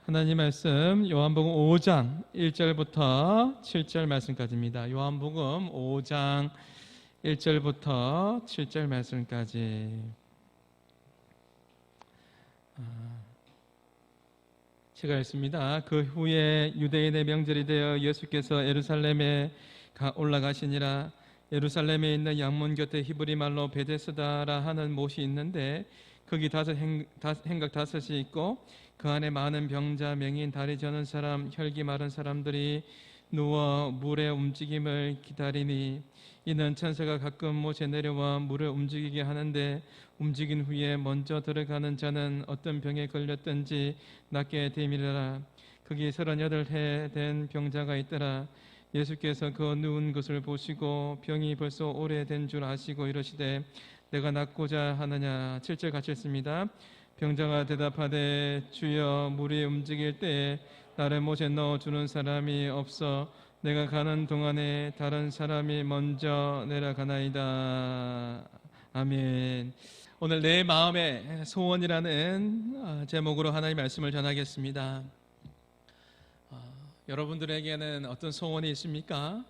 하나님 말씀 요한복음 5장 1절부터 7절 말씀까지입니다. 요한복음 5장 1절부터 7절 말씀까지. 제가 읽습니다. 그 후에 유대인의 명절이 되어 예수께서 예루살렘에 올라가시니라. 예루살렘에 있는 양문 곁에 히브리 말로 베데스다라 하는 못이 있는데 거기 행각 다섯이 있고 그 안에 많은 병자, 맹인, 다리 저는 사람, 혈기 마른 사람들이 누워 물의 움직임을 기다리니 이는 천사가 가끔 못에 내려와 물을 움직이게 하는데 움직인 후에 먼저 들어가는 자는 어떤 병에 걸렸든지 낫게 됨이라. 거기 38해 된 병자가 있더라. 예수께서 그 누운 것을 보시고 병이 벌써 오래된 줄 아시고 이러시되 내가 낫고자 하느냐. 7절 같이 읽습니다. 병자가 대답하되 주여 물이 움직일 때에 나를 못에 넣어주는 사람이 없어 내가 가는 동안에 다른 사람이 먼저 내려가나이다. 아멘. 오늘 내 마음의 소원이라는 제목으로 하나님의 말씀을 전하겠습니다. 여러분들에게는 어떤 소원이 있습니까?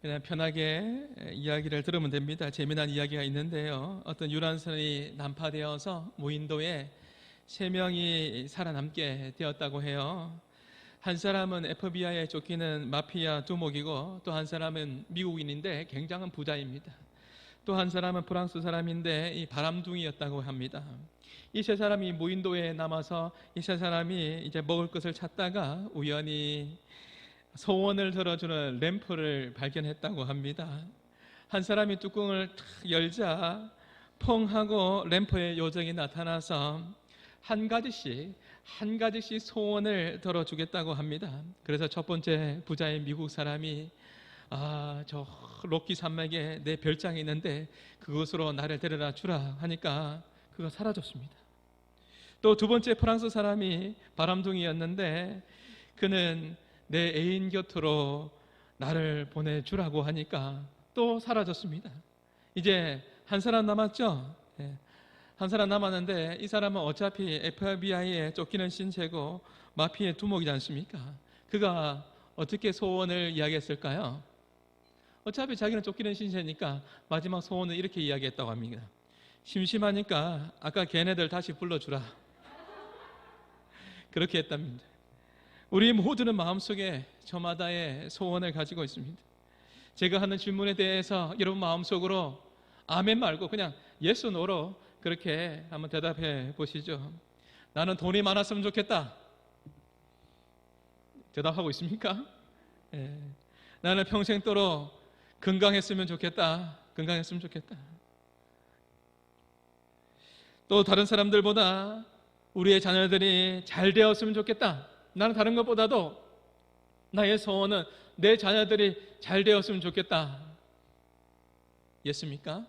그냥 편하게 이야기를 들으면 됩니다. 재미난 이야기가 있는데요. 어떤 유람선이 난파되어서 무인도에 3명이 살아남게 되었다고 해요. 한 사람은 FBI에 쫓기는 마피아 두목이고 또 한 사람은 미국인인데 굉장한 부자입니다. 또 한 사람은 프랑스 사람인데 이 바람둥이였다고 합니다. 이 3사람이 무인도에 남아서 이 3사람이 이제 먹을 것을 찾다가 우연히 소원을 들어주는 램프를 발견했다고 합니다. 한 사람이 뚜껑을 탁 열자 펑 하고 램프의 요정이 나타나서 한 가지씩 소원을 들어주겠다고 합니다. 그래서 첫 번째 부자인 미국 사람이 저 로키 산맥에 내 별장이 있는데 그곳으로 나를 데려다 주라 하니까 그거 사라졌습니다. 또 두 번째 프랑스 사람이 바람둥이였는데 그는 내 애인 곁으로 나를 보내주라고 하니까 또 사라졌습니다. 이제 한 사람 남았죠? 한 사람 남았는데 이 사람은 어차피 FBI에 쫓기는 신세고 마피아의 두목이지 않습니까? 그가 어떻게 소원을 이야기했을까요? 어차피 자기는 쫓기는 신세니까 마지막 소원을 이렇게 이야기했다고 합니다. 심심하니까 아까 걔네들 다시 불러주라. 그렇게 했답니다. 우리 모두는 마음속에 저마다의 소원을 가지고 있습니다. 제가 하는 질문에 대해서 여러분 마음속으로 아멘 말고 그냥 yes, no로 그렇게 한번 대답해 보시죠. 나는 돈이 많았으면 좋겠다. 대답하고 있습니까? 나는 평생도록 건강했으면 좋겠다. 건강했으면 좋겠다. 또 다른 사람들보다 우리의 자녀들이 잘 되었으면 좋겠다. 나는 다른 것보다도 나의 소원은 내 자녀들이 잘 되었으면 좋겠다. 예습니까?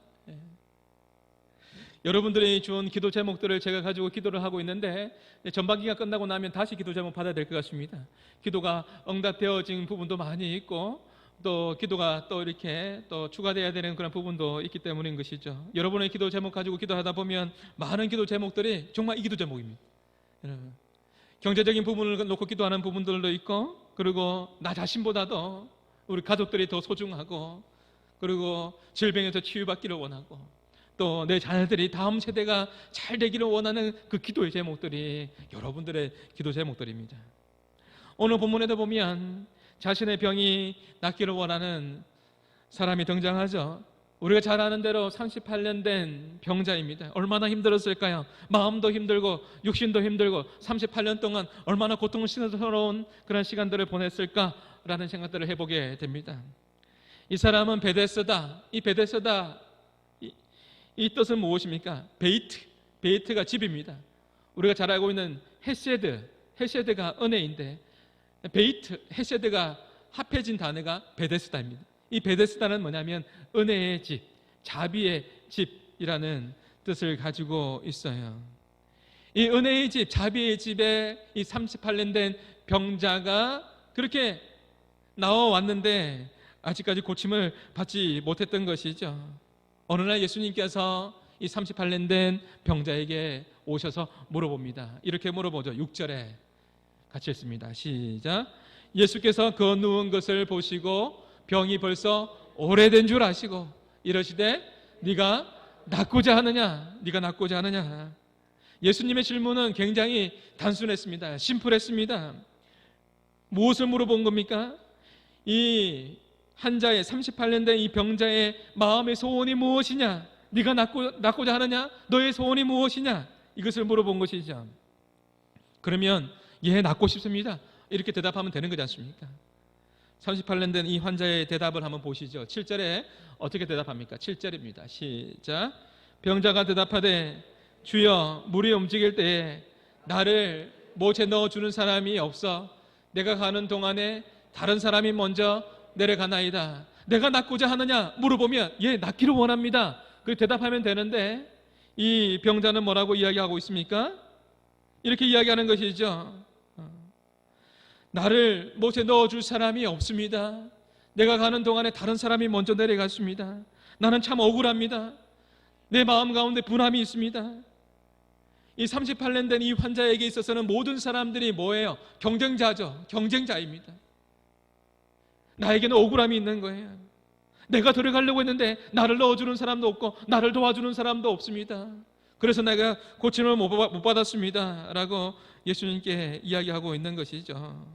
여러분들이 준 기도 제목들을 제가 가지고 기도를 하고 있는데 전반기가 끝나고 나면 다시 기도 제목 받아야 될 것 같습니다. 기도가 응답되어진 부분도 많이 있고 또 기도가 또 이렇게 또 추가되어야 되는 그런 부분도 있기 때문인 것이죠. 여러분의 기도 제목 가지고 기도하다 보면 많은 기도 제목들이 정말 이 기도 제목입니다. 여러분, 경제적인 부분을 놓고 기도하는 부분들도 있고 그리고 나 자신보다도 우리 가족들이 더 소중하고 그리고 질병에서 치유받기를 원하고 또 내 자녀들이 다음 세대가 잘 되기를 원하는 그 기도의 제목들이 여러분들의 기도 제목들입니다. 오늘 본문에도 보면 자신의 병이 낫기를 원하는 사람이 등장하죠. 우리가 잘 아는 대로 38년 된 병자입니다. 얼마나 힘들었을까요? 마음도 힘들고 육신도 힘들고 38년 동안 얼마나 고통스러운 그런 시간들을 보냈을까라는 생각들을 해보게 됩니다. 이 사람은 베데스다. 이 베데스다 이 뜻은 무엇입니까? 베이트가 집입니다. 우리가 잘 알고 있는 헤세드가 은혜인데 헤세드가 합해진 단어가 베데스다입니다. 이 베데스다는 뭐냐면 은혜의 집, 자비의 집이라는 뜻을 가지고 있어요. 이 은혜의 집, 자비의 집에 이 38년 된 병자가 그렇게 나와왔는데 아직까지 고침을 받지 못했던 것이죠. 어느 날 예수님께서 이 38년 된 병자에게 오셔서 물어봅니다. 이렇게 물어보죠. 6절에 같이 했습니다. 시작. 예수께서 그 누운 것을 보시고 병이 벌써 오래된 줄 아시고 이러시되 네가 낫고자 하느냐? 네가 낫고자 하느냐? 예수님의 질문은 굉장히 단순했습니다. 심플했습니다. 무엇을 물어본 겁니까? 이 환자의 38년 된 이 병자의 마음의 소원이 무엇이냐? 네가 낫고자 하느냐? 너의 소원이 무엇이냐? 이것을 물어본 것이죠. 그러면 예, 낫고 싶습니다. 이렇게 대답하면 되는 거지 않습니까? 38년 된 이 환자의 대답을 한번 보시죠. 7절에 어떻게 대답합니까? 7절입니다. 시작. 병자가 대답하되 주여, 물이 움직일 때에 나를 못에 넣어주는 사람이 없어 내가 가는 동안에 다른 사람이 먼저 내려가나이다. 내가 낫고자 하느냐 물어보면 예, 낫기를 원합니다. 그 대답하면 되는데 이 병자는 뭐라고 이야기하고 있습니까? 이렇게 이야기하는 것이죠. 나를 못에 넣어줄 사람이 없습니다. 내가 가는 동안에 다른 사람이 먼저 내려갔습니다. 나는 참 억울합니다. 내 마음 가운데 분함이 있습니다. 이 38년 된 이 환자에게 있어서는 모든 사람들이 뭐예요? 경쟁자죠. 경쟁자입니다. 나에게는 억울함이 있는 거예요. 내가 들어가려고 했는데 나를 넣어주는 사람도 없고 나를 도와주는 사람도 없습니다. 그래서 내가 고침을 못 받았습니다 라고 예수님께 이야기하고 있는 것이죠.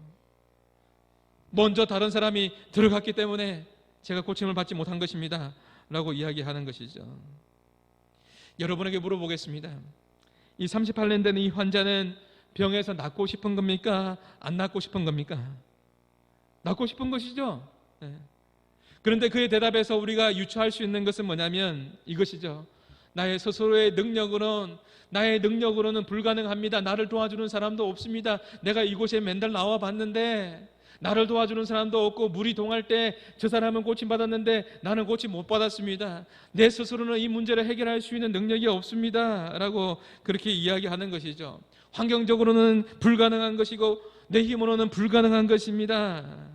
먼저 다른 사람이 들어갔기 때문에 제가 고침을 받지 못한 것입니다 라고 이야기하는 것이죠. 여러분에게 물어보겠습니다. 이 38년 된 이 환자는 병에서 낫고 싶은 겁니까? 안 낫고 싶은 겁니까? 낫고 싶은 것이죠. 네. 그런데 그의 대답에서 우리가 유추할 수 있는 것은 뭐냐면 이것이죠. 나의 스스로의 나의 능력으로는 불가능합니다. 나를 도와주는 사람도 없습니다. 내가 이곳에 맨날 나와 봤는데 나를 도와주는 사람도 없고 물이 동할 때 저 사람은 고침받았는데 나는 고침 못 받았습니다. 내 스스로는 이 문제를 해결할 수 있는 능력이 없습니다 라고 그렇게 이야기하는 것이죠. 환경적으로는 불가능한 것이고 내 힘으로는 불가능한 것입니다.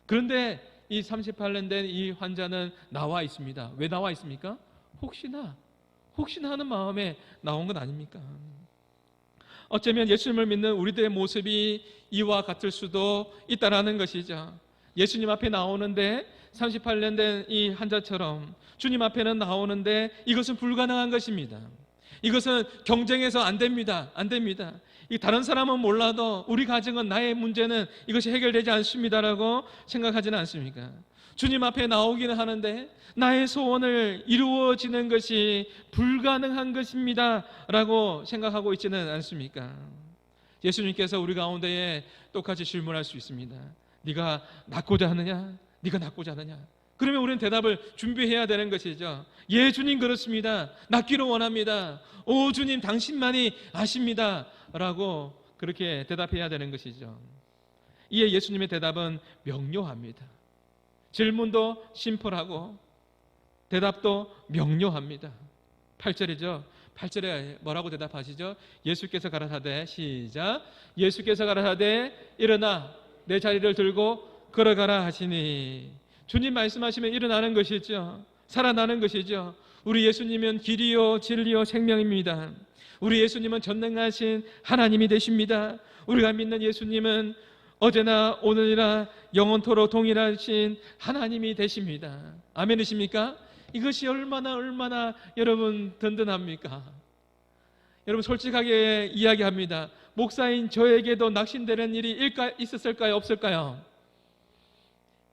그런데 이 38년 된 이 환자는 나와 있습니다. 왜 나와 있습니까? 혹시나 하는 마음에 나온 건 아닙니까? 어쩌면 예수님을 믿는 우리들의 모습이 이와 같을 수도 있다라는 것이죠. 예수님 앞에 나오는데 38년 된 이 환자처럼 주님 앞에는 나오는데 이것은 불가능한 것입니다. 이것은 경쟁해서 안 됩니다. 안 됩니다. 이 다른 사람은 몰라도 우리 가정은 나의 문제는 이것이 해결되지 않습니다라고 생각하지는 않습니까? 주님 앞에 나오기는 하는데 나의 소원을 이루어지는 것이 불가능한 것입니다 라고 생각하고 있지는 않습니까? 예수님께서 우리 가운데에 똑같이 질문할 수 있습니다. 네가 낫고자 하느냐? 네가 낫고자 하느냐? 그러면 우리는 대답을 준비해야 되는 것이죠. 예, 주님 그렇습니다. 낫기를 원합니다. 오 주님 당신만이 아십니다 라고 그렇게 대답해야 되는 것이죠. 이에 예수님의 대답은 명료합니다. 질문도 심플하고 대답도 명료합니다. 8절이죠. 8절에 뭐라고 대답하시죠? 예수께서 가라사대 시작. 예수께서 가라사대 일어나 내 자리를 들고 걸어가라 하시니 주님 말씀하시면 일어나는 것이죠. 살아나는 것이죠. 우리 예수님은 길이요 진리요 생명입니다. 우리 예수님은 전능하신 하나님이 되십니다. 우리가 믿는 예수님은 어제나 오늘이나 영원토록 동일하신 하나님이 되십니다. 아멘이십니까? 이것이 얼마나 여러분 든든합니까? 여러분 솔직하게 이야기합니다. 목사인 저에게도 낙심되는 일이 있었을까요? 없을까요?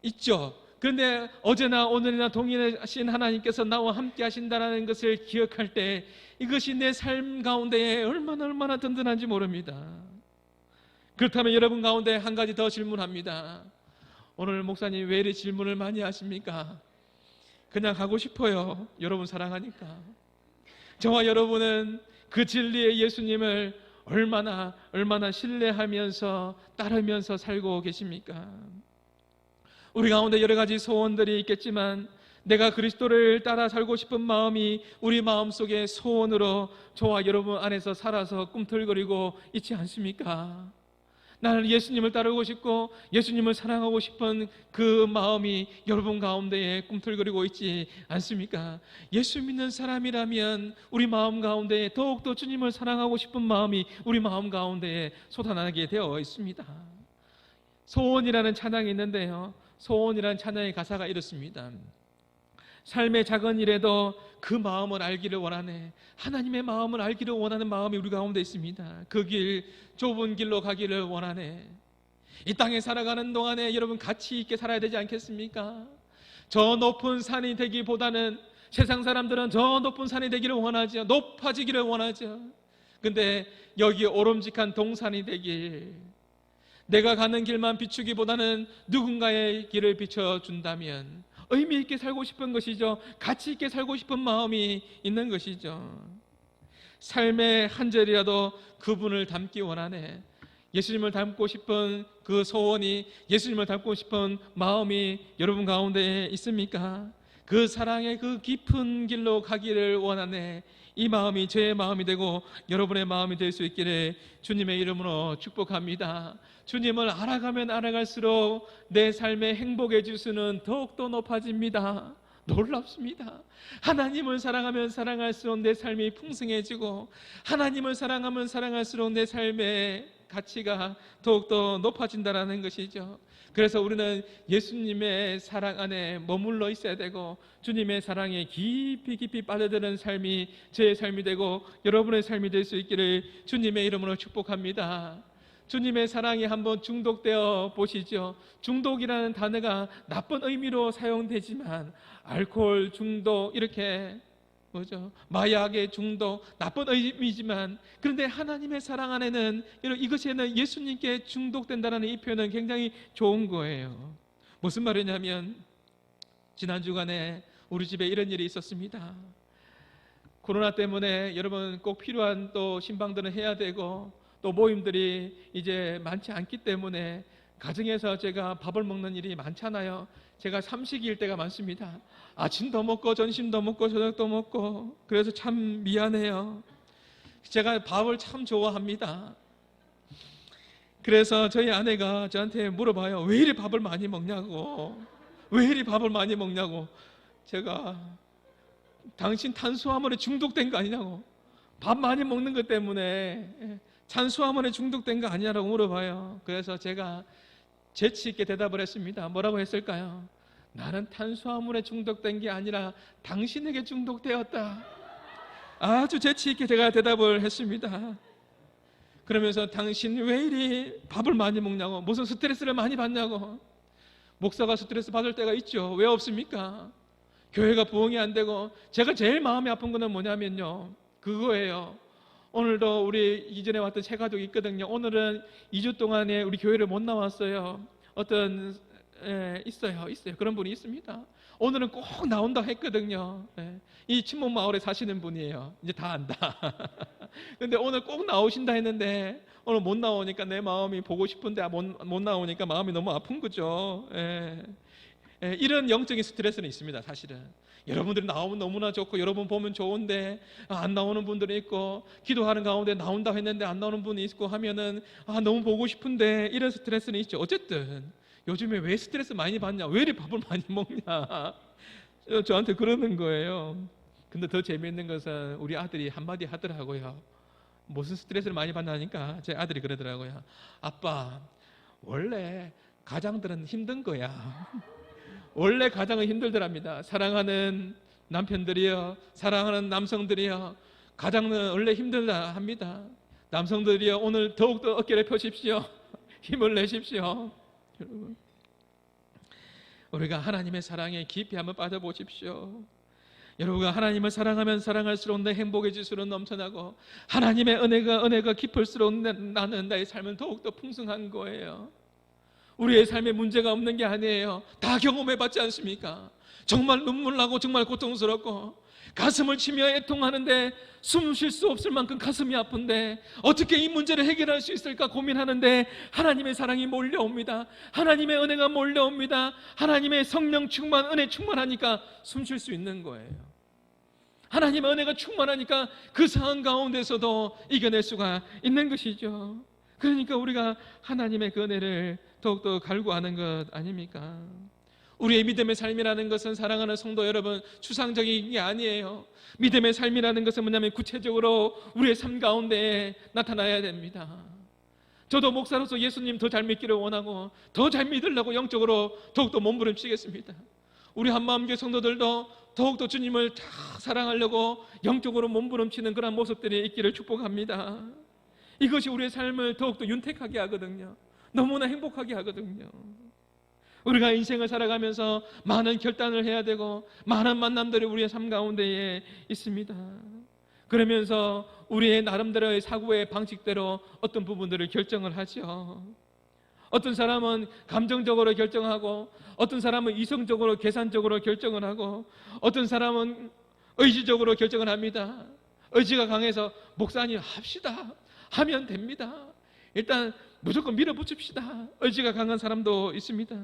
있죠. 그런데 어제나 오늘이나 동일하신 하나님께서 나와 함께 하신다는 것을 기억할 때 이것이 내 삶 가운데 얼마나 든든한지 모릅니다. 그렇다면 여러분 가운데 한 가지 더 질문합니다. 오늘 목사님 왜 이리 질문을 많이 하십니까? 그냥 하고 싶어요. 여러분 사랑하니까. 저와 여러분은 그 진리의 예수님을 얼마나 신뢰하면서 따르면서 살고 계십니까? 우리 가운데 여러 가지 소원들이 있겠지만 내가 그리스도를 따라 살고 싶은 마음이 우리 마음속에 소원으로 저와 여러분 안에서 살아서 꿈틀거리고 있지 않습니까? 나는 예수님을 따르고 싶고 예수님을 사랑하고 싶은 그 마음이 여러분 가운데에 꿈틀거리고 있지 않습니까? 예수 믿는 사람이라면 우리 마음 가운데에 더욱더 주님을 사랑하고 싶은 마음이 우리 마음 가운데에 솟아나게 되어 있습니다. 소원이라는 찬양이 있는데요, 소원이라는 찬양의 가사가 이렇습니다. 삶의 작은 일에도 그 마음을 알기를 원하네. 하나님의 마음을 알기를 원하는 마음이 우리 가운데 있습니다. 그 길, 좁은 길로 가기를 원하네. 이 땅에 살아가는 동안에 여러분 가치 있게 살아야 되지 않겠습니까? 저 높은 산이 되기보다는, 세상 사람들은 저 높은 산이 되기를 원하죠. 높아지기를 원하죠. 근데 여기 오름직한 동산이 되길, 내가 가는 길만 비추기보다는 누군가의 길을 비춰준다면 의미 있게 살고 싶은 것이죠. 가치 있게 살고 싶은 마음이 있는 것이죠. 삶의 한 절이라도 그분을 닮기 원하네. 예수님을 닮고 싶은 그 소원이, 예수님을 닮고 싶은 마음이 여러분 가운데 있습니까? 그 사랑의 그 깊은 길로 가기를 원하네. 이 마음이 저의 마음이 되고 여러분의 마음이 될 수 있기를 주님의 이름으로 축복합니다. 주님을 알아가면 알아갈수록 내 삶의 행복의 지수는 더욱더 높아집니다. 놀랍습니다. 하나님을 사랑하면 사랑할수록 내 삶이 풍성해지고, 하나님을 사랑하면 사랑할수록 내 삶의 가치가 더욱더 높아진다는 것이죠. 그래서 우리는 예수님의 사랑 안에 머물러 있어야 되고, 주님의 사랑에 깊이 깊이 빠져드는 삶이 제 삶이 되고 여러분의 삶이 될 수 있기를 주님의 이름으로 축복합니다. 주님의 사랑에 한번 중독되어 보시죠. 중독이라는 단어가 나쁜 의미로 사용되지만, 알코올 중독, 이렇게 뭐죠? 마약의 중독, 나쁜 의미지만, 그런데 하나님의 사랑 안에는, 이것에는 예수님께 중독된다는 이 표현은 굉장히 좋은 거예요. 무슨 말이냐면, 지난 주간에 우리 집에 이런 일이 있었습니다. 코로나 때문에 여러분 꼭 필요한 또 신방들은 해야 되고, 또 모임들이 이제 많지 않기 때문에 가정에서 제가 밥을 먹는 일이 많잖아요. 제가 삼식일 때가 많습니다. 아침도 먹고 점심도 먹고 저녁도 먹고, 그래서 참 미안해요. 제가 밥을 참 좋아합니다. 그래서 저희 아내가 저한테 물어봐요. 왜 이리 밥을 많이 먹냐고. 왜 이리 밥을 많이 먹냐고. 제가, 당신 탄수화물에 중독된 거 아니냐고. 밥 많이 먹는 것 때문에 탄수화물에 중독된 거 아니냐라고 물어봐요. 그래서 제가 재치 있게 대답을 했습니다. 뭐라고 했을까요? 나는 탄수화물에 중독된 게 아니라 당신에게 중독되었다. 아주 재치 있게 제가 대답을 했습니다. 그러면서 당신 왜 이리 밥을 많이 먹냐고, 무슨 스트레스를 많이 받냐고. 목사가 스트레스 받을 때가 있죠. 왜 없습니까? 교회가 부흥이 안 되고. 제가 제일 마음이 아픈 거는 뭐냐면요, 그거예요. 오늘도 우리 이전에 왔던 새 가족이 있거든요. 오늘은 2주 동안에 우리 교회를 못 나왔어요. 어떤 있어요. 그런 분이 있습니다. 오늘은 꼭 나온다 했거든요. 이 친목 마을에 사시는 분이에요. 이제 다 안다. 근데 오늘 꼭 나오신다 했는데 오늘 못 나오니까 내 마음이 보고 싶은데 못 나오니까 마음이 너무 아픈 거죠. 이런 영적인 스트레스는 있습니다. 사실은 여러분들이 나오면 너무나 좋고 여러분 보면 좋은데 안 나오는 분들이 있고, 기도하는 가운데 나온다 했는데 안 나오는 분이 있고 하면은 너무 보고 싶은데, 이런 스트레스는 있죠. 어쨌든 요즘에 왜 스트레스 많이 받냐, 왜 이렇게 밥을 많이 먹냐, 저한테 그러는 거예요. 근데 더 재미있는 것은 우리 아들이 한마디 하더라고요. 무슨 스트레스를 많이 받나니까 제 아들이 그러더라고요. 아빠, 원래 가장들은 힘든 거야. 원래 가장은 힘들더랍니다. 사랑하는 남편들이요, 사랑하는 남성들이요, 가장은 원래 힘들다 합니다. 남성들이요, 오늘 더욱더 어깨를 펴십시오. 힘을 내십시오. 여러분, 우리가 하나님의 사랑에 깊이 한번 빠져보십시오. 여러분가 하나님을 사랑하면 사랑할수록 내 행복의 지수는 넘쳐나고, 하나님의 은혜가 깊을수록 나는 나의 삶은 더욱더 풍성한 거예요. 우리의 삶에 문제가 없는 게 아니에요. 다 경험해봤지 않습니까? 정말 눈물 나고 정말 고통스럽고 가슴을 치며 애통하는데 숨 쉴 수 없을 만큼 가슴이 아픈데 어떻게 이 문제를 해결할 수 있을까 고민하는데 하나님의 사랑이 몰려옵니다. 하나님의 은혜가 몰려옵니다. 하나님의 성령 충만, 은혜 충만하니까 숨 쉴 수 있는 거예요. 하나님의 은혜가 충만하니까 그 상황 가운데서도 이겨낼 수가 있는 것이죠. 그러니까 우리가 하나님의 그 은혜를 더욱더 갈구하는 것 아닙니까? 우리의 믿음의 삶이라는 것은, 사랑하는 성도 여러분, 추상적인 게 아니에요. 믿음의 삶이라는 것은 뭐냐면 구체적으로 우리의 삶 가운데 나타나야 됩니다. 저도 목사로서 예수님 더 잘 믿기를 원하고 더 잘 믿으려고 영적으로 더욱더 몸부림치겠습니다. 우리 한마음교회 성도들도 더욱더 주님을 잘 사랑하려고 영적으로 몸부림치는 그런 모습들이 있기를 축복합니다. 이것이 우리의 삶을 더욱더 윤택하게 하거든요. 너무나 행복하게 하거든요. 우리가 인생을 살아가면서 많은 결단을 해야 되고 많은 만남들이 우리의 삶 가운데에 있습니다. 그러면서 우리의 나름대로의 사고의 방식대로 어떤 부분들을 결정을 하죠. 어떤 사람은 감정적으로 결정하고, 어떤 사람은 이성적으로 계산적으로 결정을 하고, 어떤 사람은 의지적으로 결정을 합니다. 의지가 강해서 목사님 합시다, 하면 됩니다, 일단 무조건 밀어붙입시다, 의지가 강한 사람도 있습니다.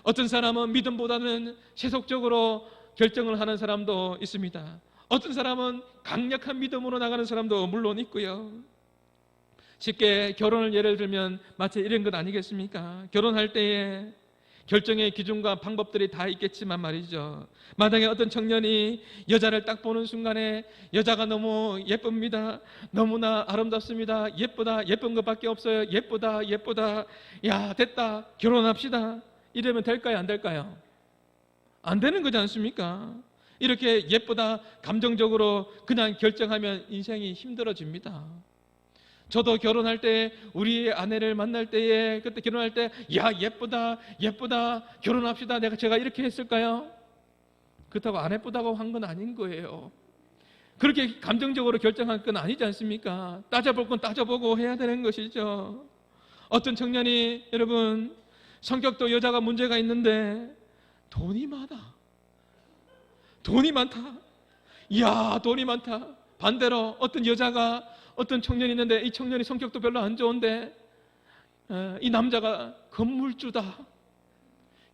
어떤 사람은 믿음보다는 세속적으로 결정을 하는 사람도 있습니다. 어떤 사람은 강력한 믿음으로 나가는 사람도 물론 있고요. 쉽게 결혼을 예를 들면 마치 이런 것 아니겠습니까? 결혼할 때에 결정의 기준과 방법들이 다 있겠지만 말이죠, 만약에 어떤 청년이 여자를 딱 보는 순간에 여자가 너무 예쁩니다, 너무나 아름답습니다, 예쁘다, 예쁜 것밖에 없어요, 예쁘다, 예쁘다, 야 됐다, 결혼합시다, 이러면 될까요, 안 될까요? 안 되는 거지 않습니까? 이렇게 예쁘다 감정적으로 그냥 결정하면 인생이 힘들어집니다. 저도 결혼할 때, 우리 아내를 만날 때에, 그때 결혼할 때 야 예쁘다, 예쁘다, 결혼합시다, 제가 이렇게 했을까요? 그렇다고 안 예쁘다고 한 건 아닌 거예요. 그렇게 감정적으로 결정한 건 아니지 않습니까? 따져볼 건 따져보고 해야 되는 것이죠. 어떤 청년이, 여러분, 성격도 여자가 문제가 있는데 돈이 많아, 돈이 많다, 이야 돈이 많다. 반대로 어떤 여자가, 어떤 청년이 있는데 이 청년이 성격도 별로 안 좋은데 이 남자가 건물주다,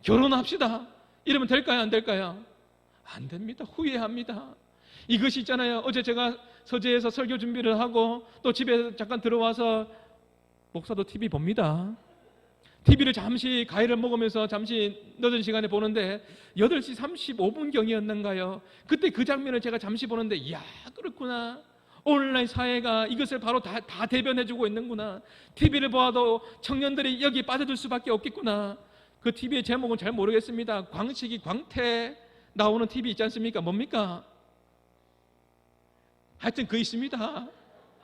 결혼합시다, 이러면 될까요, 안 될까요? 안 됩니다. 후회합니다. 이것이 있잖아요, 어제 제가 서재에서 설교 준비를 하고 또 집에 잠깐 들어와서, 목사도 TV 봅니다. TV를 잠시 과일을 먹으면서 잠시 늦은 시간에 보는데 8시 35분경이었는가요? 그때 그 장면을 제가 잠시 보는데, 이야 그렇구나, 온라인 사회가 이것을 바로 다 대변해주고 있는구나, TV를 보아도 청년들이 여기 빠져들 수밖에 없겠구나. 그 TV의 제목은 잘 모르겠습니다. 광식이 광태 나오는 TV 있지 않습니까? 뭡니까? 하여튼 그 있습니다.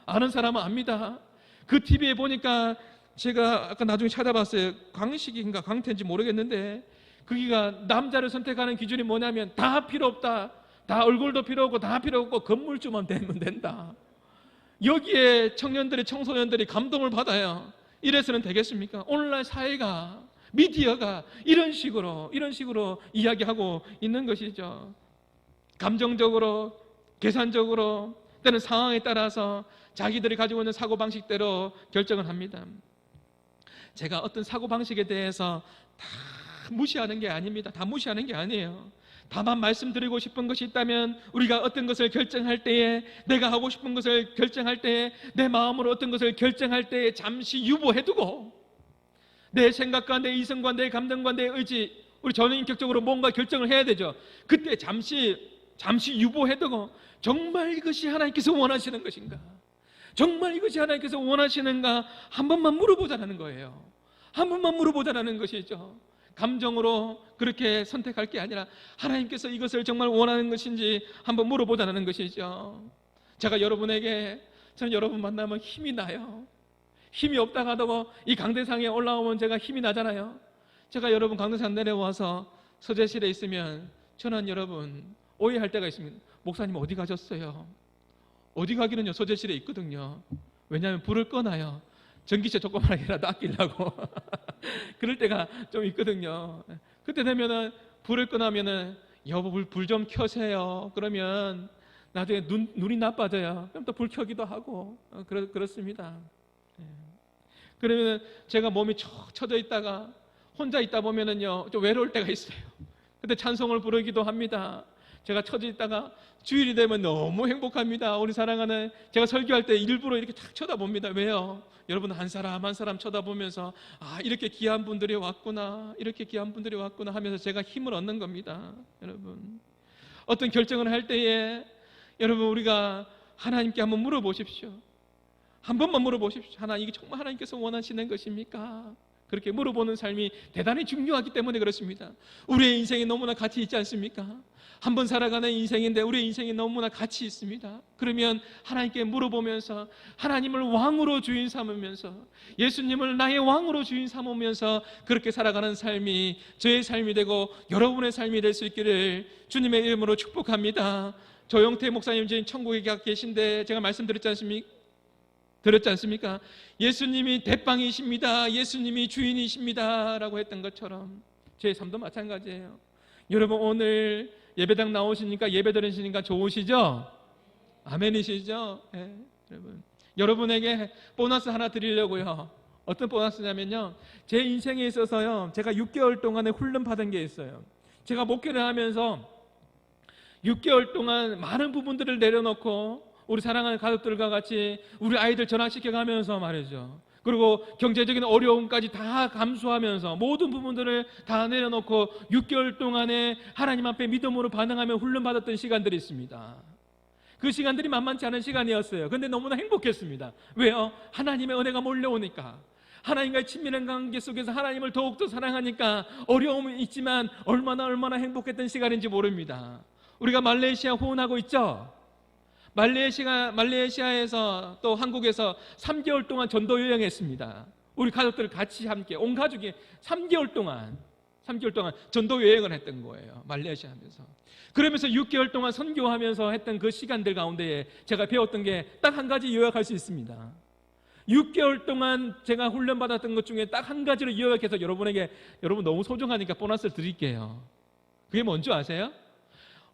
아는 사람은 압니다. 그 TV에 보니까 제가 아까 나중에 찾아봤어요. 광식인가 광태인지 모르겠는데, 거기가 남자를 선택하는 기준이 뭐냐면 다 필요 없다, 다 얼굴도 필요 없고 다 필요 없고 건물주만 되면 된다. 여기에 청년들이, 청소년들이 감동을 받아요. 이래서는 되겠습니까? 오늘날 사회가, 미디어가 이런 식으로 이야기하고 있는 것이죠. 감정적으로, 계산적으로, 때는 상황에 따라서 자기들이 가지고 있는 사고방식대로 결정을 합니다. 제가 어떤 사고방식에 대해서 다 무시하는 게 아닙니다. 다 무시하는 게 아니에요. 다만 말씀드리고 싶은 것이 있다면, 우리가 어떤 것을 결정할 때에, 내가 하고 싶은 것을 결정할 때에, 내 마음으로 어떤 것을 결정할 때에 잠시 유보해두고, 내 생각과 내 이성과 내 감정과 내 의지, 우리 전인격적으로 뭔가 결정을 해야 되죠. 그때 잠시 유보해두고, 정말 이것이 하나님께서 원하시는 것인가, 정말 이것이 하나님께서 원하시는가 한 번만 물어보자는 거예요. 한 번만 물어보자는 것이죠. 감정으로 그렇게 선택할 게 아니라 하나님께서 이것을 정말 원하는 것인지 한번 물어보자는 것이죠. 제가 여러분에게, 저는 여러분 만나면 힘이 나요. 힘이 없다가 하다가 이 강대상에 올라오면 제가 힘이 나잖아요. 제가 여러분 강대상 내려와서 서재실에 있으면 저는 여러분 오해할 때가 있습니다. 목사님 어디 가셨어요? 어디 가기는요, 서재실에 있거든요. 왜냐하면 불을 꺼놔요. 전기세 조그만하게라도 아끼려고. 그럴 때가 좀 있거든요. 그때 되면은 불을 끄나면은 여보 불 좀 켜세요. 그러면 나중에 눈이 나빠져요. 그럼 또 불 켜기도 하고 그렇습니다. 그러면 제가 몸이 척 쳐져 있다가 혼자 있다 보면은요 좀 외로울 때가 있어요. 그때 찬송을 부르기도 합니다. 제가 처지 있다가 주일이 되면 너무 행복합니다. 우리 사랑하는, 제가 설교할 때 일부러 이렇게 탁 쳐다봅니다. 왜요? 여러분 한 사람 한 사람 쳐다보면서 이렇게 귀한 분들이 왔구나, 이렇게 귀한 분들이 왔구나 하면서 제가 힘을 얻는 겁니다. 여러분, 어떤 결정을 할 때에 여러분 우리가 하나님께 한번 물어보십시오. 한 번만 물어보십시오. 하나님, 이게 정말 하나님께서 원하시는 것입니까? 그렇게 물어보는 삶이 대단히 중요하기 때문에 그렇습니다. 우리의 인생이 너무나 가치 있지 않습니까? 한 번 살아가는 인생인데 우리의 인생이 너무나 가치 있습니다. 그러면 하나님께 물어보면서 하나님을 왕으로 주인 삼으면서 예수님을 나의 왕으로 주인 삼으면서 그렇게 살아가는 삶이 저의 삶이 되고 여러분의 삶이 될 수 있기를 주님의 이름으로 축복합니다. 조영태 목사님 지금 천국에 계신데 제가 말씀드렸지 않습니까? 예수님이 대빵이십니다. 예수님이 주인이십니다 라고 했던 것처럼 제 삶도 마찬가지예요. 여러분 오늘 예배당 나오시니까, 예배 드리시니까 좋으시죠? 아멘이시죠? 네, 여러분에게 보너스 하나 드리려고요. 어떤 보너스냐면요, 제 인생에 있어서요, 제가 6개월 동안에 훈련 받은 게 있어요. 제가 목회를 하면서 6개월 동안 많은 부분들을 내려놓고 우리 사랑하는 가족들과 같이 우리 아이들 전학시켜가면서 말이죠, 그리고 경제적인 어려움까지 다 감수하면서 모든 부분들을 다 내려놓고 6개월 동안에 하나님 앞에 믿음으로 반응하며 훈련받았던 시간들이 있습니다. 그 시간들이 만만치 않은 시간이었어요. 그런데 너무나 행복했습니다. 왜요? 하나님의 은혜가 몰려오니까, 하나님과의 친밀한 관계 속에서 하나님을 더욱더 사랑하니까 어려움은 있지만 얼마나 행복했던 시간인지 모릅니다. 우리가 말레이시아 후원하고 있죠? 말레이시아에서 또 한국에서 3개월 동안 전도 여행했습니다. 우리 가족들 같이 함께 온 가족이 3개월 동안 전도 여행을 했던 거예요. 말레이시아 하면서. 그러면서 6개월 동안 선교하면서 했던 그 시간들 가운데에 제가 배웠던 게 딱 한 가지 요약할 수 있습니다. 6개월 동안 제가 훈련받았던 것 중에 딱 한 가지로 요약해서 여러분 너무 소중하니까 보너스를 드릴게요. 그게 뭔지 아세요?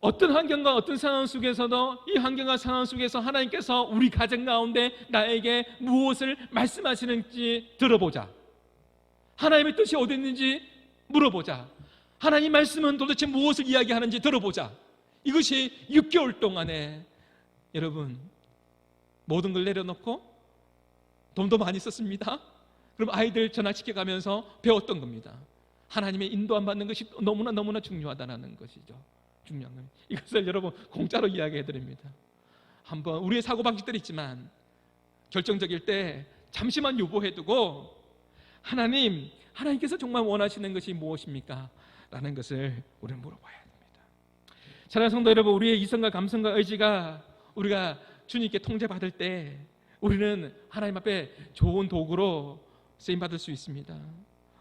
어떤 환경과 어떤 상황 속에서도 이 환경과 상황 속에서 하나님께서 우리 가정 가운데 나에게 무엇을 말씀하시는지 들어보자. 하나님의 뜻이 어디 있는지 물어보자. 하나님 말씀은 도대체 무엇을 이야기하는지 들어보자. 이것이 6개월 동안에 여러분 모든 걸 내려놓고 돈도 많이 썼습니다. 그럼 아이들 전학시켜가면서 배웠던 겁니다. 하나님의 인도함 받는 것이 너무나 중요하다는 것이죠. 중요한 건 이것을 여러분 공짜로 이야기해 드립니다. 한번 우리의 사고방식들이 있지만 결정적일 때 잠시만 유보해두고 하나님께서 정말 원하시는 것이 무엇입니까? 라는 것을 우리는 물어봐야 됩니다. 사랑하는 성도 여러분, 우리의 이성과 감성과 의지가 우리가 주님께 통제받을 때 우리는 하나님 앞에 좋은 도구로 쓰임받을 수 있습니다.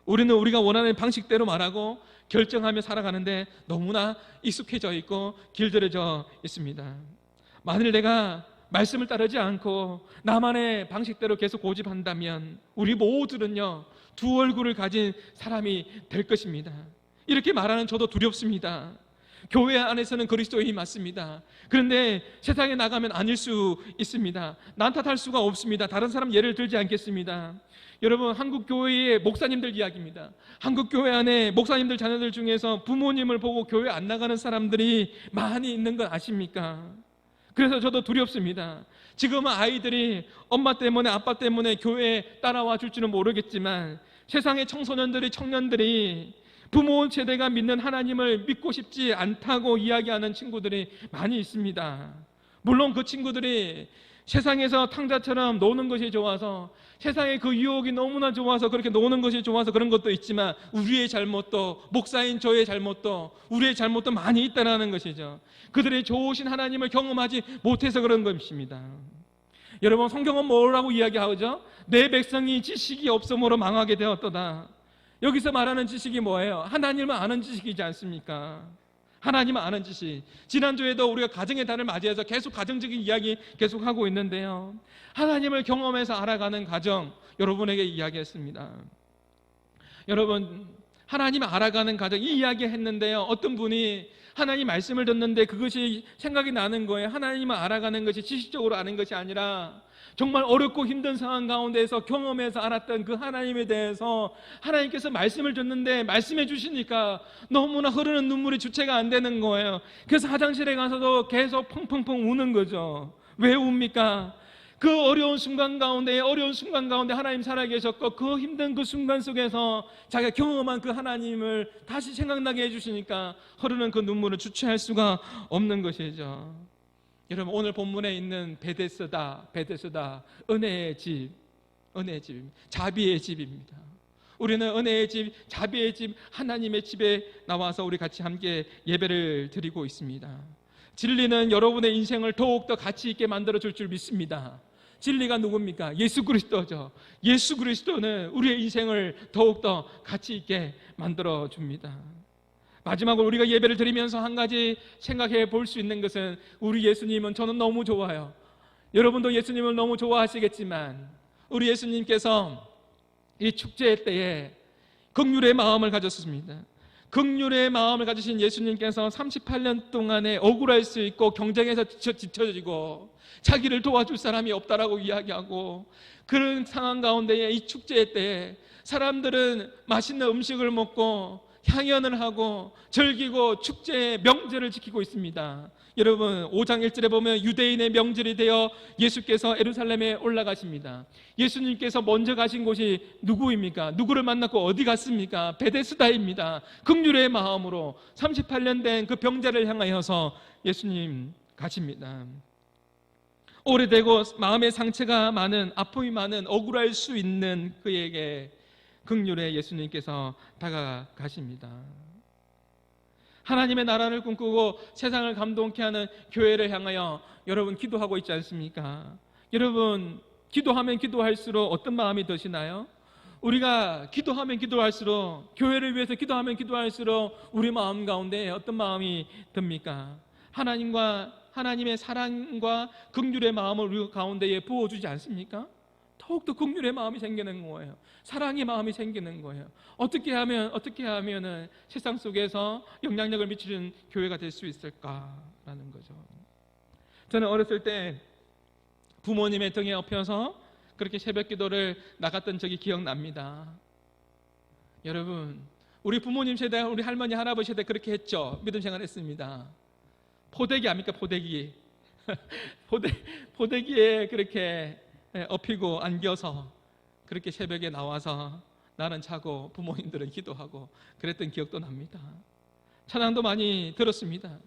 우리는 우리가 원하는 방식대로 말하고 결정하며 살아가는데 너무나 익숙해져 있고 길들여져 있습니다. 만일 내가 말씀을 따르지 않고 나만의 방식대로 계속 고집한다면 우리 모두는요, 두 얼굴을 가진 사람이 될 것입니다. 이렇게 말하는 저도 두렵습니다. 교회 안에서는 그리스도인이 맞습니다. 그런데 세상에 나가면 아닐 수 있습니다. 난 탓할 수가 없습니다. 다른 사람 예를 들지 않겠습니다. 여러분, 한국 교회의 목사님들 이야기입니다. 한국 교회 안에 목사님들 자녀들 중에서 부모님을 보고 교회 안 나가는 사람들이 많이 있는 건 아십니까? 그래서 저도 두렵습니다. 지금은 아이들이 엄마 때문에 아빠 때문에 교회에 따라와 줄지는 모르겠지만 세상의 청년들이 부모 세대가 믿는 하나님을 믿고 싶지 않다고 이야기하는 친구들이 많이 있습니다. 물론 그 친구들이 세상에서 탕자처럼 노는 것이 좋아서, 세상의 그 유혹이 너무나 좋아서 그렇게 노는 것이 좋아서 그런 것도 있지만 우리의 잘못도, 목사인 저의 잘못도, 우리의 잘못도 많이 있다는 것이죠. 그들의 좋으신 하나님을 경험하지 못해서 그런 것입니다. 여러분, 성경은 뭐라고 이야기하죠? 내 백성이 지식이 없음으로 망하게 되었도다. 여기서 말하는 지식이 뭐예요? 하나님을 아는 지식이지 않습니까? 하나님을 아는 지식. 지난주에도 우리가 가정의 달을 맞이해서 계속 가정적인 이야기 계속하고 있는데요, 하나님을 경험해서 알아가는 가정 여러분에게 이야기했습니다. 여러분, 하나님을 알아가는 가정 이 이야기 했는데요, 어떤 분이 하나님 말씀을 듣는데 그것이 생각이 나는 거예요. 하나님을 알아가는 것이 지식적으로 아는 것이 아니라 정말 어렵고 힘든 상황 가운데에서 경험해서 알았던 그 하나님에 대해서 하나님께서 말씀을 줬는데 말씀해 주시니까 너무나 흐르는 눈물이 주체가 안 되는 거예요. 그래서 화장실에 가서도 계속 펑펑펑 우는 거죠. 왜 웁니까? 그 어려운 순간 가운데 하나님 살아계셨고 그 힘든 그 순간 속에서 자기가 경험한 그 하나님을 다시 생각나게 해주시니까 흐르는 그 눈물을 주체할 수가 없는 것이죠. 여러분, 오늘 본문에 있는 베데스다, 은혜의 집, 자비의 집입니다. 우리는 은혜의 집, 자비의 집, 하나님의 집에 나와서 우리 같이 함께 예배를 드리고 있습니다. 진리는 여러분의 인생을 더욱더 가치 있게 만들어 줄 줄 믿습니다. 진리가 누굽니까? 예수 그리스도죠. 예수 그리스도는 우리의 인생을 더욱더 가치 있게 만들어 줍니다. 마지막으로 우리가 예배를 드리면서 한 가지 생각해 볼 수 있는 것은, 우리 예수님은 저는 너무 좋아요. 여러분도 예수님을 너무 좋아하시겠지만 우리 예수님께서 이 축제 때에 긍휼의 마음을 가졌습니다. 긍휼의 마음을 가지신 예수님께서 38년 동안에 억울할 수 있고 경쟁에서 지쳐지고 자기를 도와줄 사람이 없다라고 이야기하고, 그런 상황 가운데에 이 축제 때에 사람들은 맛있는 음식을 먹고 향연을 하고 즐기고 축제의 명절을 지키고 있습니다. 여러분, 5장 1절에 보면 유대인의 명절이 되어 예수께서 예루살렘에 올라가십니다. 예수님께서 먼저 가신 곳이 누구입니까? 누구를 만났고 어디 갔습니까? 베데스다입니다. 긍휼의 마음으로 38년 된 그 병자를 향하여서 예수님 가십니다. 오래되고 마음의 상처가 많은, 아픔이 많은, 억울할 수 있는 그에게 긍휼의 예수님께서 다가가십니다. 하나님의 나라를 꿈꾸고 세상을 감동케 하는 교회를 향하여 여러분 기도하고 있지 않습니까? 여러분, 기도하면 기도할수록 어떤 마음이 드시나요? 우리가 기도하면 기도할수록, 교회를 위해서 기도하면 기도할수록 우리 마음 가운데 어떤 마음이 듭니까? 하나님의 사랑과 긍휼의 마음을 우리 가운데에 부어주지 않습니까? 더욱더 긍휼의 마음이 생기는 거예요. 사랑의 마음이 생기는 거예요. 어떻게 하면은 세상 속에서 영향력을 미치는 교회가 될 수 있을까라는 거죠. 저는 어렸을 때 부모님의 등에 업혀서 그렇게 새벽 기도를 나갔던 적이 기억납니다. 여러분, 우리 부모님 세대, 우리 할머니 할아버지 세대 그렇게 했죠. 믿음 생활했습니다. 포대기 압니까? 포대기. 포대기에 그렇게 업히고 안겨서 그렇게 새벽에 나와서 나는 자고 부모님들은 기도하고 그랬던 기억도 납니다. 찬양도 많이 들었습니다.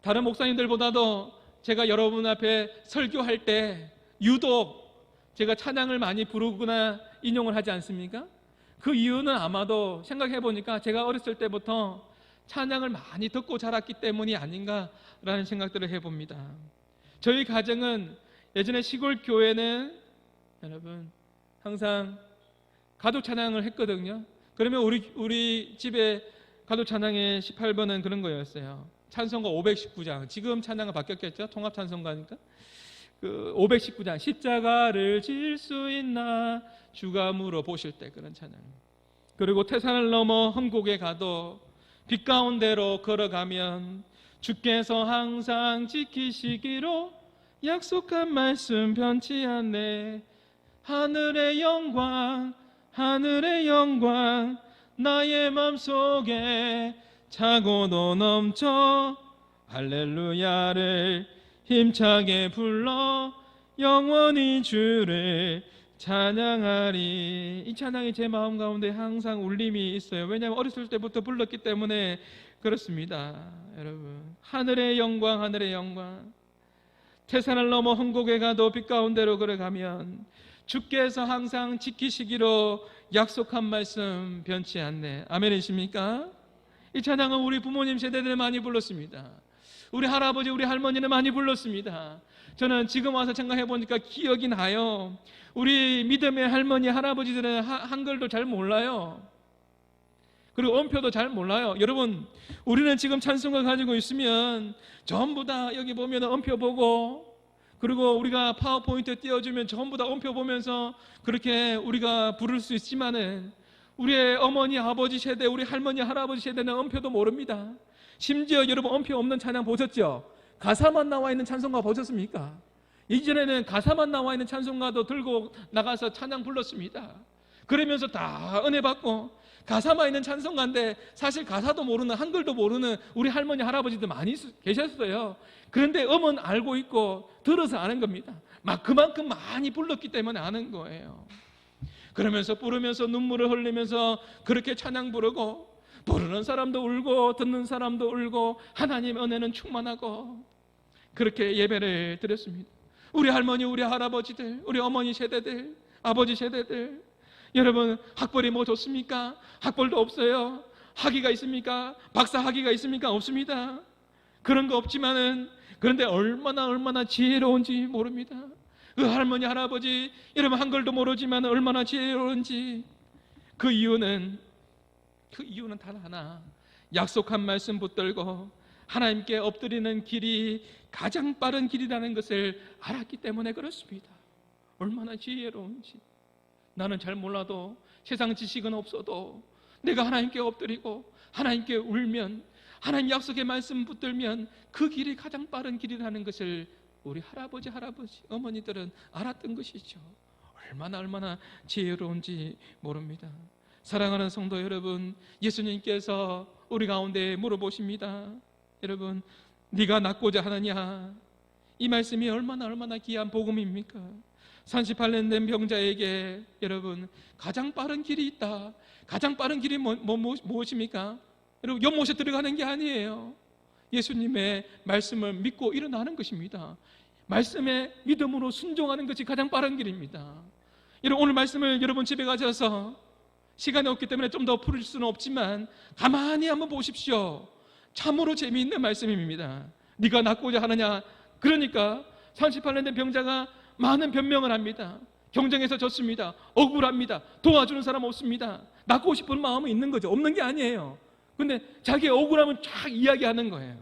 다른 목사님들보다도 제가 여러분 앞에 설교할 때 유독 제가 찬양을 많이 부르거나 인용을 하지 않습니까? 그 이유는 아마도 생각해 보니까 제가 어렸을 때부터 찬양을 많이 듣고 자랐기 때문이 아닌가라는 생각들을 해봅니다. 저희 가정은 예전에 시골 교회는 여러분 항상 가도 찬양을 했거든요. 그러면 우리 집에 가도 찬양의 18번은 그런 거였어요. 찬송가 519장. 지금 찬양은 바뀌었겠죠? 통합 찬송가니까. 그 519장, 십자가를 질 수 있나 주가 물어보실 때, 그런 찬양. 그리고 태산을 넘어 험곡에 가도 빛 가운데로 걸어가면 주께서 항상 지키시기로 약속한 말씀 변치 않네. 하늘의 영광 나의 맘속에 차고도 넘쳐 할렐루야를 힘차게 불러 영원히 주를 찬양하리. 이 찬양이 제 마음 가운데 항상 울림이 있어요. 왜냐하면 어렸을 때부터 불렀기 때문에 그렇습니다. 여러분, 하늘의 영광 태산을 넘어 험곡에 가도 빛 가운데로 걸어가면 주께서 항상 지키시기로 약속한 말씀 변치 않네. 아멘이십니까? 이 찬양은 우리 부모님 세대들 많이 불렀습니다. 우리 할아버지, 우리 할머니는 많이 불렀습니다. 저는 지금 와서 생각해 보니까 기억이 나요. 우리 믿음의 할머니, 할아버지들은 한글도 잘 몰라요. 그리고 음표도 잘 몰라요. 여러분, 우리는 지금 찬송가 가지고 있으면 전부 다 여기 보면 음표 보고, 그리고 우리가 파워포인트 띄워주면 전부 다 음표 보면서 그렇게 우리가 부를 수 있지만은 우리의 어머니, 아버지 세대, 우리 할머니, 할아버지 세대는 음표도 모릅니다. 심지어 여러분 음표 없는 찬양 보셨죠? 가사만 나와 있는 찬송가 보셨습니까? 이전에는 가사만 나와 있는 찬송가도 들고 나가서 찬양 불렀습니다. 그러면서 다 은혜 받고, 가사만 있는 찬송가인데 사실 가사도 모르는, 한글도 모르는 우리 할머니 할아버지도 많이 계셨어요. 그런데 음은 알고 있고 들어서 아는 겁니다. 막 그만큼 많이 불렀기 때문에 아는 거예요. 그러면서 부르면서 눈물을 흘리면서 그렇게 찬양 부르고, 부르는 사람도 울고 듣는 사람도 울고 하나님 은혜는 충만하고 그렇게 예배를 드렸습니다. 우리 할머니, 우리 할아버지들, 우리 어머니 세대들, 아버지 세대들, 여러분 학벌이 뭐 좋습니까? 학벌도 없어요. 학위가 있습니까? 박사 학위가 있습니까? 없습니다. 그런 거 없지만은, 그런데 얼마나 지혜로운지 모릅니다. 그 할머니 할아버지, 여러분 한글도 모르지만 얼마나 지혜로운지. 그 이유는 단 하나, 약속한 말씀 붙들고 하나님께 엎드리는 길이 가장 빠른 길이라는 것을 알았기 때문에 그렇습니다. 얼마나 지혜로운지. 나는 잘 몰라도, 세상 지식은 없어도 내가 하나님께 엎드리고 하나님께 울면, 하나님 약속의 말씀 붙들면 그 길이 가장 빠른 길이라는 것을 우리 할아버지, 어머니들은 알았던 것이죠. 얼마나 지혜로운지 모릅니다. 사랑하는 성도 여러분, 예수님께서 우리 가운데 물어보십니다. 여러분, 네가 낫고자 하느냐? 이 말씀이 얼마나 귀한 복음입니까? 38년 된 병자에게 여러분 가장 빠른 길이 있다. 가장 빠른 길이 무엇입니까? 여러분, 연못에 들어가는 게 아니에요. 예수님의 말씀을 믿고 일어나는 것입니다. 말씀에 믿음으로 순종하는 것이 가장 빠른 길입니다. 여러분, 오늘 말씀을 여러분 집에 가셔서, 시간이 없기 때문에 좀 더 풀을 수는 없지만 가만히 한번 보십시오. 참으로 재미있는 말씀입니다. 네가 낫고자 하느냐? 그러니까 38년 된 병자가 많은 변명을 합니다. 경쟁에서 졌습니다. 억울합니다. 도와주는 사람 없습니다. 낫고 싶은 마음은 있는 거죠. 없는 게 아니에요. 근데 자기의 억울함은 쫙 이야기하는 거예요.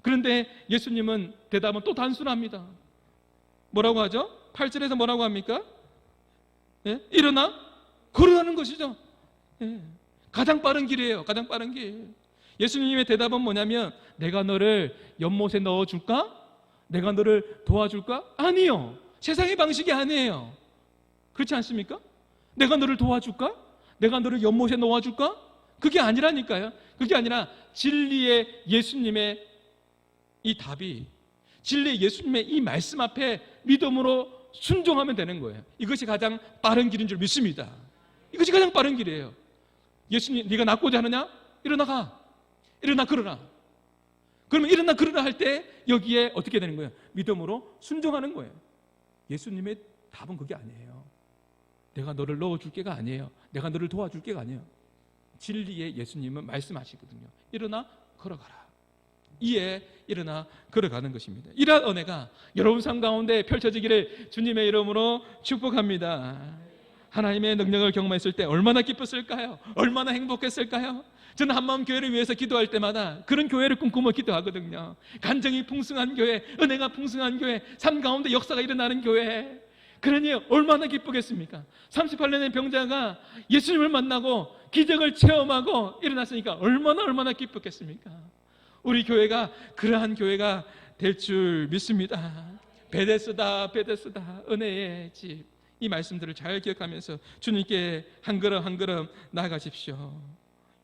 그런데 예수님은 대답은 또 단순합니다. 뭐라고 하죠? 8절에서 뭐라고 합니까? 예? 일어나 걸어가는 것이죠. 예. 가장 빠른 길이에요. 가장 빠른 길. 예수님의 대답은 뭐냐면, 내가 너를 연못에 넣어줄까? 내가 너를 도와줄까? 아니요. 세상의 방식이 아니에요. 그렇지 않습니까? 내가 너를 도와줄까? 내가 너를 연못에 놓아줄까? 그게 아니라니까요. 그게 아니라 진리의 예수님의 이 답이, 진리의 예수님의 이 말씀 앞에 믿음으로 순종하면 되는 거예요. 이것이 가장 빠른 길인 줄 믿습니다. 이것이 가장 빠른 길이에요. 예수님, 네가 낫고자 하느냐? 일어나가. 일어나 걸어라. 그러면 일어나 걸어라 할 때 여기에 어떻게 되는 거예요? 믿음으로 순종하는 거예요. 예수님의 답은 그게 아니에요. 내가 너를 넣어줄 게가 아니에요. 내가 너를 도와줄 게가 아니에요. 진리의 예수님은 말씀하시거든요. 일어나 걸어가라. 이에 일어나 걸어가는 것입니다. 이러한 은혜가 여러분 삶 가운데 펼쳐지기를 주님의 이름으로 축복합니다. 하나님의 능력을 경험했을 때 얼마나 기뻤을까요? 얼마나 행복했을까요? 저는 한마음 교회를 위해서 기도할 때마다 그런 교회를 꿈꾸며 기도하거든요. 간증이 풍성한 교회, 은혜가 풍성한 교회, 삶 가운데 역사가 일어나는 교회. 그러니 얼마나 기쁘겠습니까? 38년의 병자가 예수님을 만나고 기적을 체험하고 일어났으니까 얼마나 기쁘겠습니까? 우리 교회가 그러한 교회가 될 줄 믿습니다. 베데스다 은혜의 집. 이 말씀들을 잘 기억하면서 주님께 한 걸음 나아가십시오.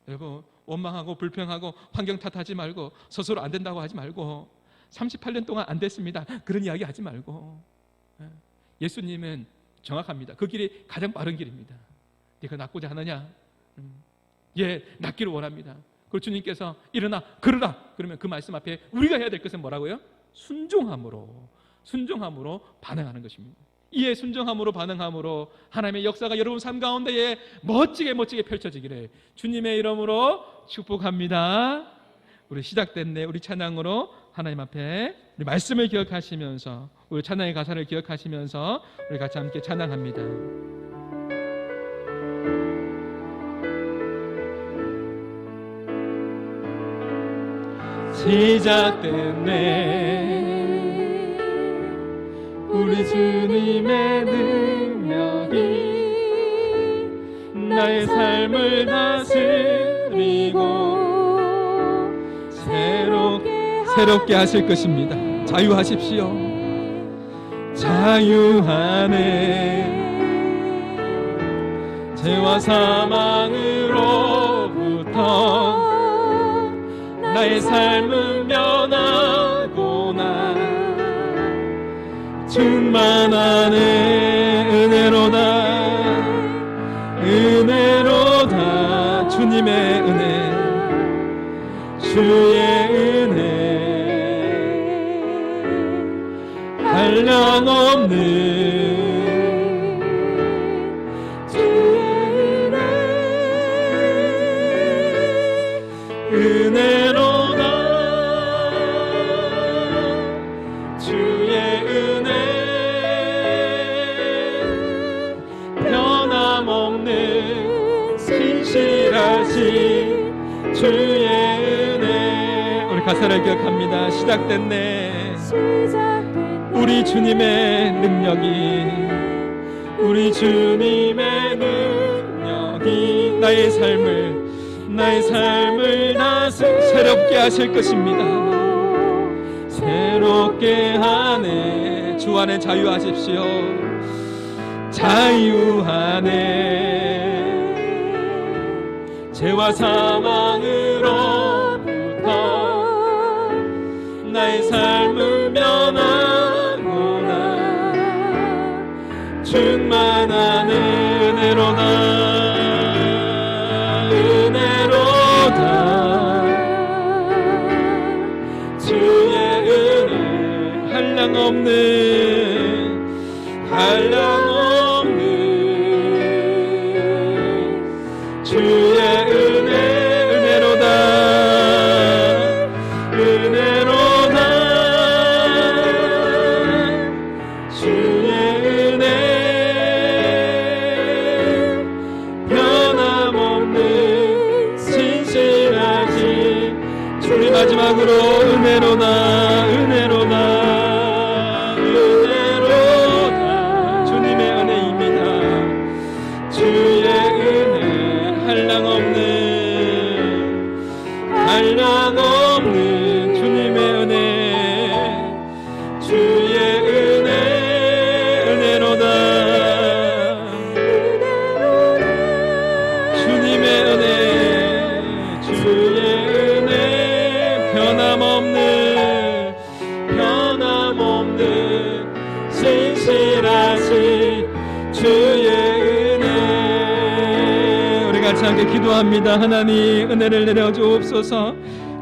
여러분, 원망하고 불평하고 환경 탓하지 말고 스스로 안 된다고 하지 말고 38년 동안 안 됐습니다, 그런 이야기 하지 말고, 예수님은 정확합니다. 그 길이 가장 빠른 길입니다. 네가 낫고자 하느냐? 예, 낫기를 원합니다. 그리고 주님께서 일어나 걸으라 그러면 그 말씀 앞에 우리가 해야 될 것은 뭐라고요? 순종함으로 반응하는 것입니다. 이에 순종함으로 반응함으로 하나님의 역사가 여러분 삶 가운데에 멋지게 펼쳐지기를 주님의 이름으로 축복합니다. 우리 시작됐네. 우리 찬양으로 하나님 앞에 우리 말씀을 기억하시면서, 우리 찬양의 가사를 기억하시면서 우리 같이 함께 찬양합니다. 시작됐네. 우리 주님의 능력이 나의 삶을 다스리고 새롭게 하실 것입니다. 자유하십시오. 자유하네. 죄와 사망으로부터 나의 삶은 변하구나. 충만하네. 은혜로다, 은혜로다. 주님의 은혜, 주의 은혜, 한량없는 주의 은혜, 은혜로다. 주의 은혜, 변함없는 신실하신 주의 은혜. 우리 가사를 기억합니다. 시작됐네. 우리 주님의 능력이, 우리 주님의 능력이 나의 삶을 다시 새롭게 하실 것입니다. 새롭게 하네. 주 안에 자유하십시오. 자유하네. 죄와 사망으로부터 나의 삶은 변하구나. 충만한 은혜로다, 은혜로다. 주의 은혜, 한량없는 주의 은혜, 은혜로다, 은혜로다. 주의 은혜, 변함없는 신실하신 주님. 마지막으로 은혜로다, 은혜로다, 은혜로다. 주님의 은혜입니다. 주의 은혜, 한량없는 주님의 은혜, 주의 은혜, 은혜로다, 주님의 은혜, 주의 은혜, 변함없는 신실하신 주의 은혜. 우리 같이 함께 기도합니다. 하나님, 은혜를 내려주옵소서.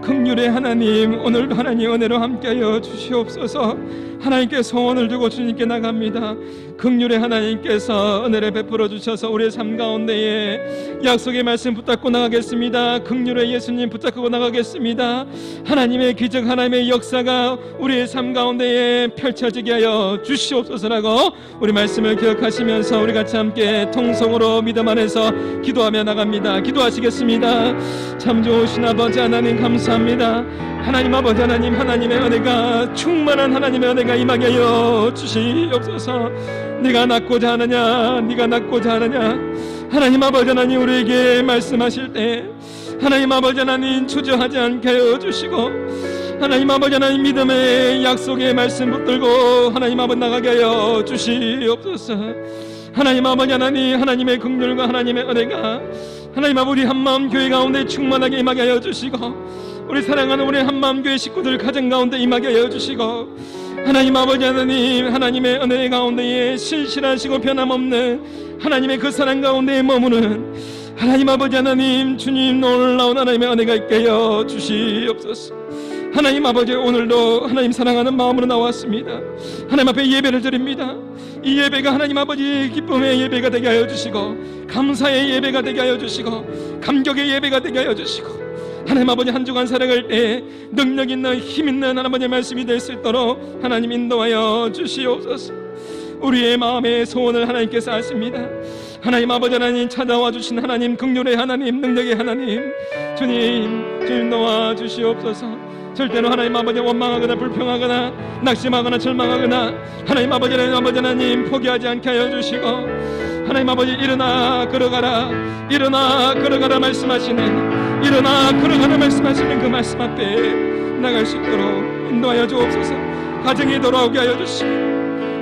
긍휼의 하나님, 오늘도 하나님 은혜로 함께하여 주시옵소서. 하나님께 소원을 두고 주님께 나갑니다. 긍휼의 하나님께서 은혜를 베풀어 주셔서 우리의 삶 가운데에 약속의 말씀 붙잡고 나가겠습니다. 긍휼의 예수님 붙잡고 나가겠습니다. 하나님의 기적, 하나님의 역사가 우리의 삶 가운데에 펼쳐지게 하여 주시옵소서라고 우리 말씀을 기억하시면서 우리 같이 함께 통성으로 믿음 안에서 기도하며 나갑니다. 기도하시겠습니다. 참 좋으신 아버지 하나님, 감사합니다. 하나님 아버지 하나님, 하나님의 은혜가, 충만한 하나님의 은혜가 임하게 하여 주시옵소서. 네가 낳고자 하느냐, 네가 낳고자 하느냐. 하나님 아버지 하나님, 우리에게 말씀하실 때 하나님 아버지 하나님 주저하지 않게 하여 주시고, 하나님 아버지 하나님 믿음의 약속의 말씀 붙들고 하나님 아버지 나가게 하여 주시옵소서. 하나님 아버지 하나님, 하나님의 긍휼과 하나님의 은혜가 하나님 아버지 한마음 교회 가운데 충만하게 임하게 하여 주시고, 우리 사랑하는 우리 한마음교회 식구들 가정 가운데 임하게 하여 주시고, 하나님 아버지 하나님, 하나님의 은혜 가운데에 신실하시고 변함없는 하나님의 그 사랑 가운데에 머무는 하나님 아버지 하나님, 주님 놀라운 하나님의 은혜가 있게 하여 주시옵소서. 하나님 아버지, 오늘도 하나님 사랑하는 마음으로 나왔습니다. 하나님 앞에 예배를 드립니다. 이 예배가 하나님 아버지 기쁨의 예배가 되게 하여 주시고, 감사의 예배가 되게 하여 주시고, 감격의 예배가 되게 하여 주시고, 하나님 아버지 한 주간 살아갈 때 능력 있는 힘 있는 하나님 아버지의 말씀이 될 수 있도록 하나님 인도하여 주시옵소서. 우리의 마음의 소원을 하나님께서 아십니다. 하나님 아버지 하나님, 찾아와 주신 하나님, 긍휼의 하나님, 능력의 하나님, 주님 도와 주시옵소서. 절대로 하나님 아버지 원망하거나 불평하거나 낙심하거나 절망하거나 하나님 아버지 하나님 포기하지 않게 하여 주시고, 하나님 아버지 일어나 걸어가라, 일어나 걸어가라 말씀하시는, 일어나 걸어가라 말씀하시는 그 말씀 앞에 나갈 수 있도록 인도하여 주옵소서. 가정이 돌아오게 하여 주시고,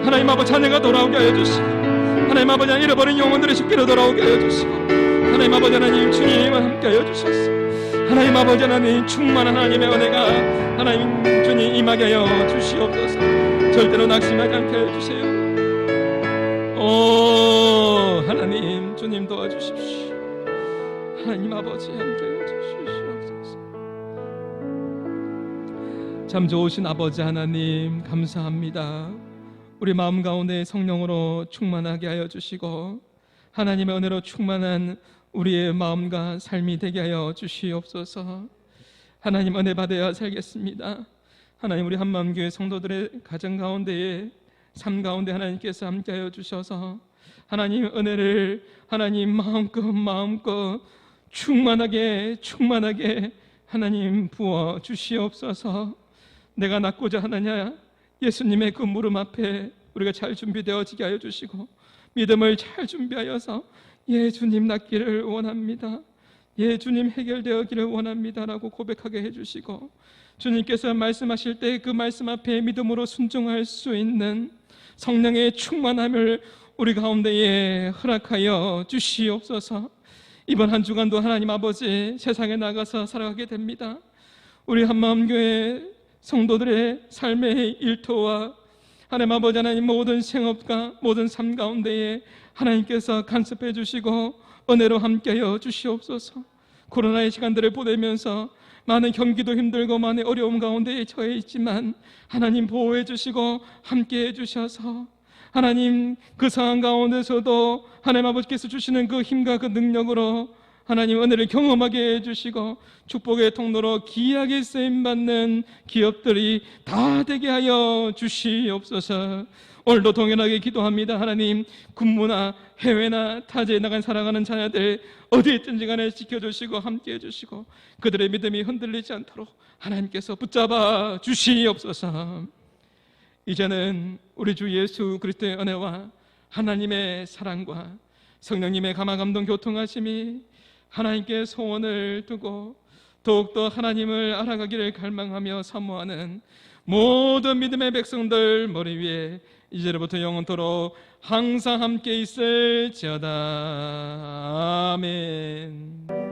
하나님 아버지 자녀가 돌아오게 하여 주시고, 하나님 아버지 잃어버린 영혼들이 쉽게로 돌아오게 하여 주시고, 하나님 아버지 하나님 주님과 함께 하여 주셔서 하나님 아버지 하나님 충만한 하나님의 은혜가 하나님 주님 임하게 하여 주시옵소서. 절대로 낙심하지 않게 하여 주세요. 오 하나님 주님 도와주십시오. 하나님 아버지 함께 하여 주시옵소서. 참 좋으신 아버지 하나님 감사합니다. 우리 마음 가운데 성령으로 충만하게 하여 주시고 하나님의 은혜로 충만한 우리의 마음과 삶이 되게 하여 주시옵소서. 하나님 은혜 받아야 살겠습니다. 하나님 우리 한마음교회 성도들의 가정 가운데에 삶 가운데 하나님께서 함께하여 주셔서 하나님 은혜를 하나님 마음껏 충만하게 하나님 부어 주시옵소서. 내가 낫고자 하느냐 예수님의 그 무릎 앞에 우리가 잘 준비되어지게 하여 주시고 믿음을 잘 준비하여서 예 주님 낫기를 원합니다. 예 주님 해결되어기를 원합니다 라고 고백하게 해주시고 주님께서 말씀하실 때 그 말씀 앞에 믿음으로 순종할 수 있는 성령의 충만함을 우리 가운데에 허락하여 주시옵소서. 이번 한 주간도 하나님 아버지 세상에 나가서 살아가게 됩니다. 우리 한마음교회 성도들의 삶의 일터와 하나님 아버지 하나님 모든 생업과 모든 삶 가운데에 하나님께서 간섭해 주시고 은혜로 함께하여 주시옵소서. 코로나의 시간들을 보내면서 많은 경기도 힘들고 많은 어려움 가운데 처해 있지만 하나님 보호해 주시고 함께해 주셔서 하나님 그 상황 가운데서도 하나님 아버지께서 주시는 그 힘과 그 능력으로 하나님 은혜를 경험하게 해주시고 축복의 통로로 귀하게 쓰임받는 기업들이 다 되게 하여 주시옵소서. 오늘도 동일하게 기도합니다. 하나님 군무나 해외나 타지에 나간 살아가는 자녀들 어디에 있든지 간에 지켜주시고 함께해 주시고 그들의 믿음이 흔들리지 않도록 하나님께서 붙잡아 주시옵소서. 이제는 우리 주 예수 그리스도의 은혜와 하나님의 사랑과 성령님의 감화감동 교통하심이 하나님께 소원을 두고 더욱더 하나님을 알아가기를 갈망하며 사모하는 모든 믿음의 백성들 머리 위에 이제로부터 영원토록 항상 함께 있을지어다. 아멘.